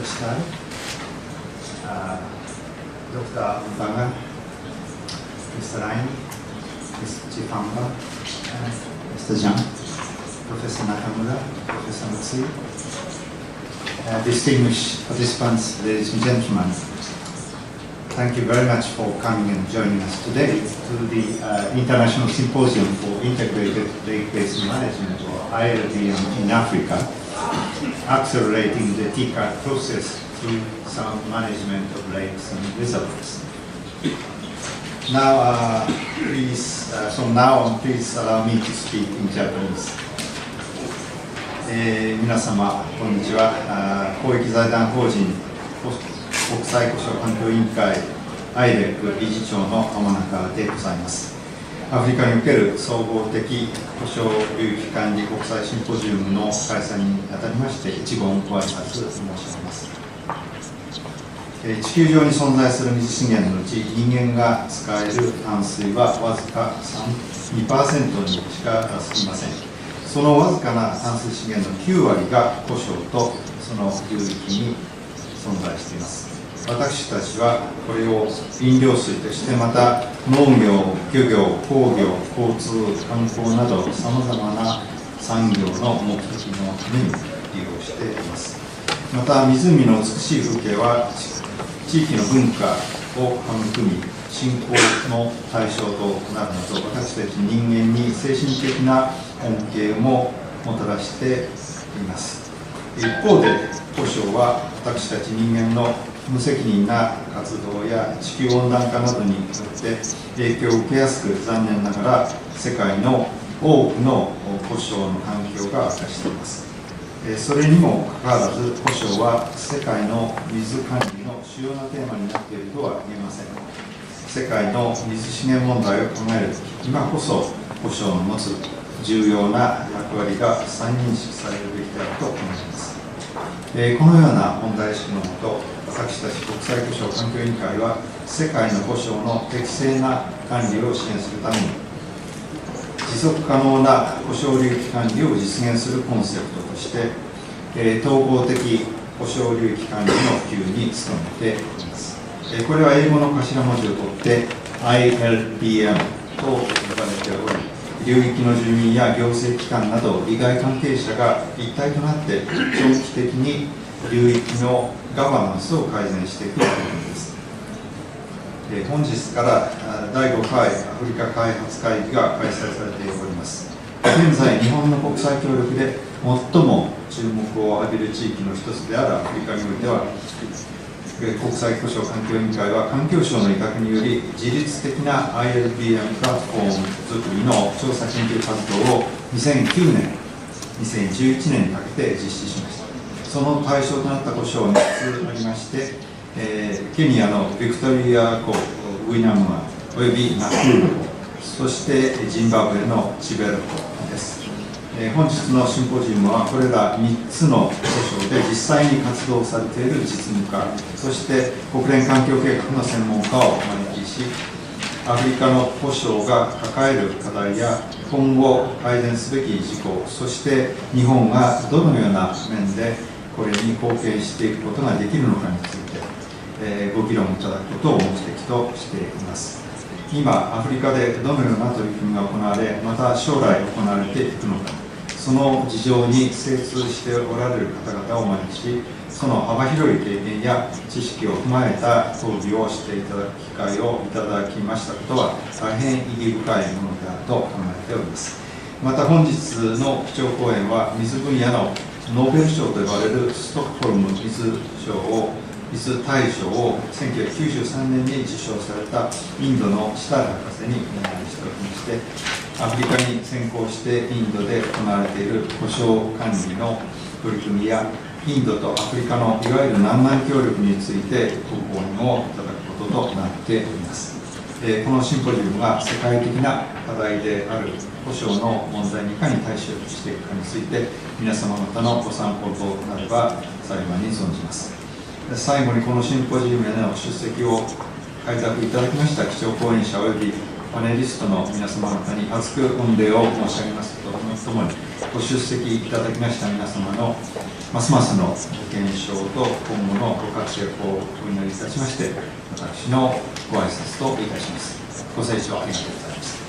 Style, Dr. Ubaga, Mr. Ryan, Mr. Chifamba, Mr. Zhang, Professor Nakamura, Professor Matsui, distinguished participants, ladies and gentlemen. Thank you very much for coming and joining us today to the International Symposium for Integrated Lake Basin Management, or ILBM, in Africa, accelerating the TCAD process through sound management of lakes and reservoirs. Now, from now on, please allow me to speak in Japanese. 皆様、こんにちは。公益財団法人国際故障環境委員会 ILEC 理事長の浜中でございます。アフリカにおける総合的故障流域管理国際シンポジウムの開催にあたりまして一言ご挨拶申し上げます。地球上に存在する水資源のうち人間が使える淡水はわずか 2% にしか過ぎません。そのわずかな淡水資源の9割が故障とその流域に存在しています。私たちはこれを飲料水として、また農業、漁業、工業、交通、観光などさまざまな産業の目的のために利用しています。また湖の美しい風景は地域の文化を育み、信仰の対象となるなど、私たち人間に精神的な恩恵ももたらしています。一方で故障は私たち人間の無責任な活動や地球温暖化などによって影響を受けやすく、残念ながら世界の多くの故障の環境が悪化しています。それにもかかわらず故障は世界の水管理の主要なテーマになっているとは言えません。世界の水資源問題を考える今こそ故障の持つ重要な役割が再認識されるべきであると思います。このような問題意識のもと、私たち国際故障環境委員会は世界の故障の適正な管理を支援するために、持続可能な故障流域管理を実現するコンセプトとして、統合的故障流域管理の普及に努めております。これは英語の頭文字を取って ILBM と呼ばれており、流域の住民や行政機関など利害関係者が一体となって長期的に流域のガバナンスを改善していくということです。本日から第5回アフリカ開発会議が開催されております。現在、日本の国際協力で最も注目を浴びる地域の一つであるアフリカにおいては、国際故障環境委員会は環境省の委託により自律的な ILBM プラットフォーム作りの調査研究活動を2009年、2011年にかけて実施しました。その対象となった故障は3つありまして、ケニアのビクトリア湖ウィナムアおよびナクール湖、そしてジンバブエのチベル湖です。本日のシンポジウムはこれら3つの故障で実際に活動されている実務家、そして国連環境計画の専門家をお招きし、アフリカの故障が抱える課題や今後改善すべき事項、そして日本がどのような面でこれに貢献していくことができるのかについて、ご議論いただくことを目的としています。今、アフリカでどのような取り組みが行われ、また将来行われていくのか、その事情に精通しておられる方々をお招きし、その幅広い経験や知識を踏まえた討議をしていただく機会をいただきましたことは、大変意義深いものであると考えております。また本日の基調講演は、水分野のノーベル賞と呼ばれるストックホルム水大賞を1993年に受賞されたインドのシタール博士にお願いしておりまして、アフリカに先行してインドで行われている故障管理の取り組みや、インドとアフリカのいわゆる南南協力についてご講演をいただくこととなっております。このシンポジウムが世界的な課題である故障の問題にいかに対処していくかについて、皆様方のご参考となれば幸いに存じます。最後にこのシンポジウムへの出席を開拓いただきました基調講演者及びパネリストの皆様方に厚く御礼を申し上げますとともに、ご出席いただきました皆様のますますのご健勝と今後のご活躍をお祈りいたしまして、私のご挨拶といたします。ご清聴ありがとうございます。